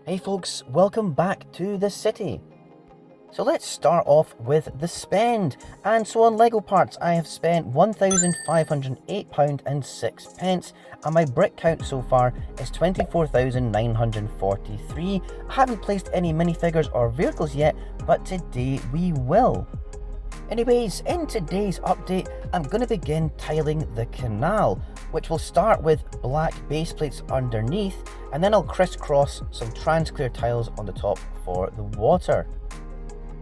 Hey folks, welcome back to the city. So let's start off with the spend. And so on Lego parts, I have spent £1,508.06, and my brick count so far is 24,943. I haven't placed any minifigures or vehicles yet, but today we will. Anyways, in today's update, I'm going to begin tiling the canal, which will start with black base plates underneath, and then I'll crisscross some transclear tiles on the top for the water.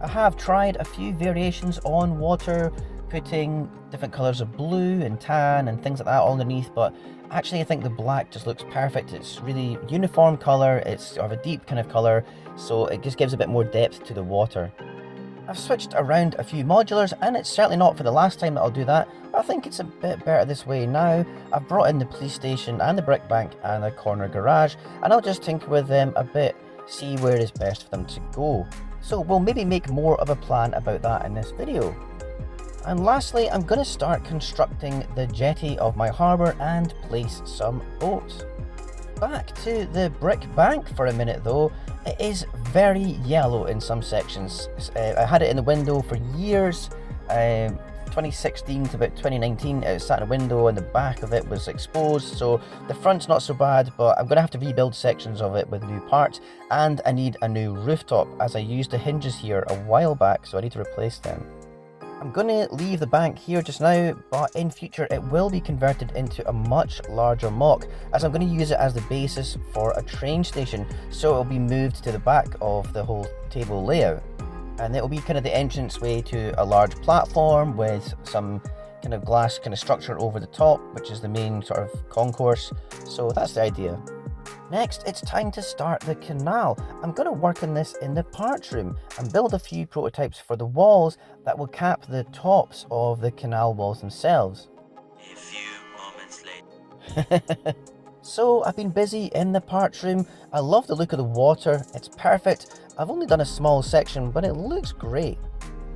I have tried a few variations on water, putting different colours of blue and tan and things like that underneath, but actually I think the black just looks perfect. It's really uniform colour, it's sort of a deep kind of colour, so it just gives a bit more depth to the water. I've switched around a few modulars, and it's certainly not for the last time that I'll do that, but I think it's a bit better this way now. I've brought in the police station and the brick bank and a corner garage, and I'll just tinker with them a bit, see where is best for them to go. So we'll maybe make more of a plan about that in this video. And lastly, I'm going to start constructing the jetty of my harbour and place some boats. Back to the brick bank for a minute though. It is very yellow in some sections. I had it in the window for years, 2016 to about 2019. It sat in a window and the back of it was exposed, so the front's not so bad, but I'm going to have to rebuild sections of it with new parts, and I need a new rooftop as I used the hinges here a while back, so I need to replace them. I'm going to leave the bank here just now, but in future it will be converted into a much larger mock, as I'm going to use it as the basis for a train station, so it will be moved to the back of the whole table layout. And it will be kind of the entranceway to a large platform with some kind of glass kind of structure over the top, which is the main sort of concourse, so that's the idea. Next, it's time to start the canal. I'm going to work on this in the parts room and build a few prototypes for the walls that will cap the tops of the canal walls themselves. A few moments later. So I've been busy in the parts room. I love the look of the water, it's perfect. I've only done a small section, but it looks great.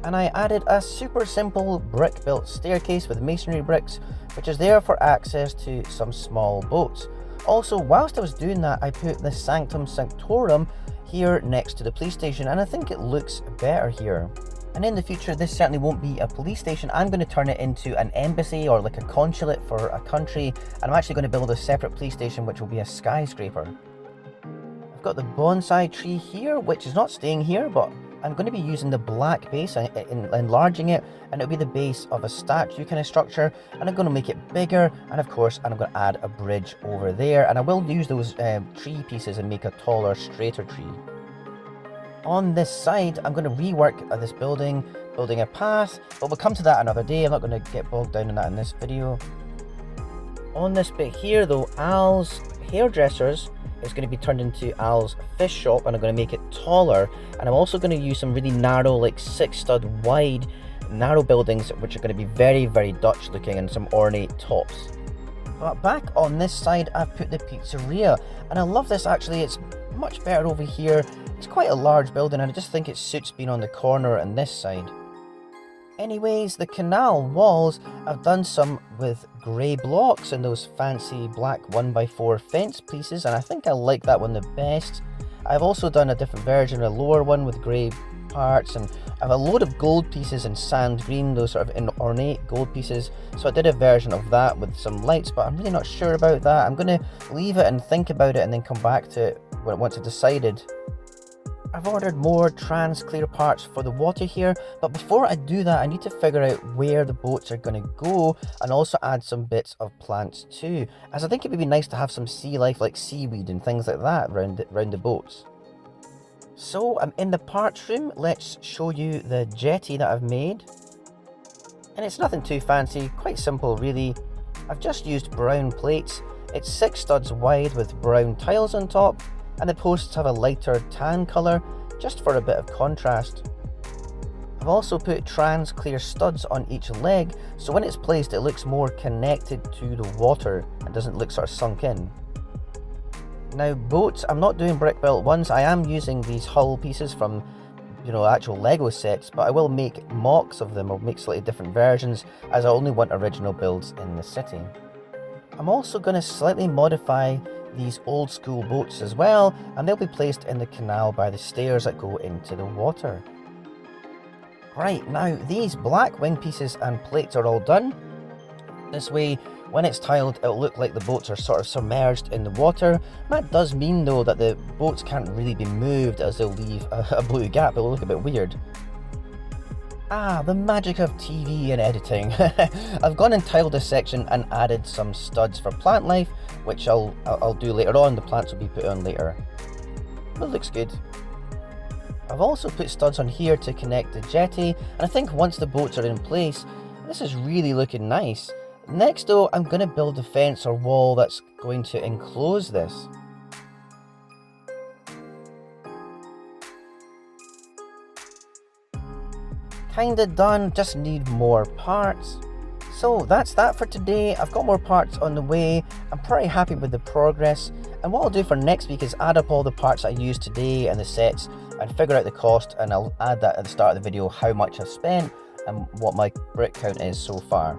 And I added a super simple brick built staircase with masonry bricks, which is there for access to some small boats. Also, whilst I was doing that, I put the Sanctum Sanctorum here next to the police station, and I think it looks better here. And in the future, this certainly won't be a police station. I'm going to turn it into an embassy or like a consulate for a country, and I'm actually going to build a separate police station which will be a skyscraper. I've got the bonsai tree here, which is not staying here, but I'm going to be using the black base and enlarging it, and it'll be the base of a statue kind of structure, and I'm going to make it bigger, and of course I'm going to add a bridge over there, and I will use those tree pieces and make a taller, straighter tree. On this side, I'm going to rework this building a path, but we'll come to that another day. I'm not going to get bogged down in that in this video. On this bit here though, Al's hairdressers is going to be turned into Al's fish shop, and I'm going to make it taller, and I'm also going to use some really narrow, like 6-stud wide narrow buildings, which are going to be very, very Dutch looking, and some ornate tops. But back on this side, I've put the pizzeria, and I love this actually. It's much better over here. It's quite a large building, and I just think it suits being on the corner on this side. Anyways, the canal walls, I've done some with grey blocks and those fancy black 1x4 fence pieces, and I think I like that one the best. I've also done a different version, a lower one with grey parts, and I have a load of gold pieces in sand green, those sort of ornate gold pieces, so I did a version of that with some lights, but I'm really not sure about that. I'm going to leave it and think about it and then come back to it once I've decided. I've ordered more trans clear parts for the water here, but before I do that I need to figure out where the boats are going to go, and also add some bits of plants too, as I think it would be nice to have some sea life like seaweed and things like that around the boats. So I'm in the parts room. Let's show you the jetty that I've made. And it's nothing too fancy, quite simple really. I've just used brown plates. It's 6 studs wide with brown tiles on top, and the posts have a lighter tan colour, just for a bit of contrast. I've also put trans clear studs on each leg, so when it's placed it looks more connected to the water and doesn't look sort of sunk in. Now boats, I'm not doing brick built ones. I am using these hull pieces from actual Lego sets, but I will make mocks of them. I'll make slightly different versions, as I only want original builds in the city. I'm also going to slightly modify these old school boats as well, and they'll be placed in the canal by the stairs that go into the water. Right, now these black wing pieces and plates are all done. This way, when it's tiled, it'll look like the boats are sort of submerged in the water. That does mean though that the boats can't really be moved as they'll leave a blue gap. It'll look a bit weird. Ah, the magic of TV and editing. I've gone and tiled this section and added some studs for plant life, which I'll do later on. The plants will be put on later. But it looks good. I've also put studs on here to connect the jetty, and I think once the boats are in place, this is really looking nice. Next though, I'm going to build a fence or wall that's going to enclose this. Kinda done, just need more parts. So that's that for today. I've got more parts on the way. I'm pretty happy with the progress. And what I'll do for next week is add up all the parts I used today and the sets and figure out the cost, and I'll add that at the start of the video, how much I've spent and what my brick count is so far.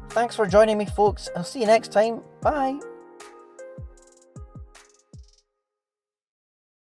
Thanks for joining me, folks. I'll see you next time. Bye.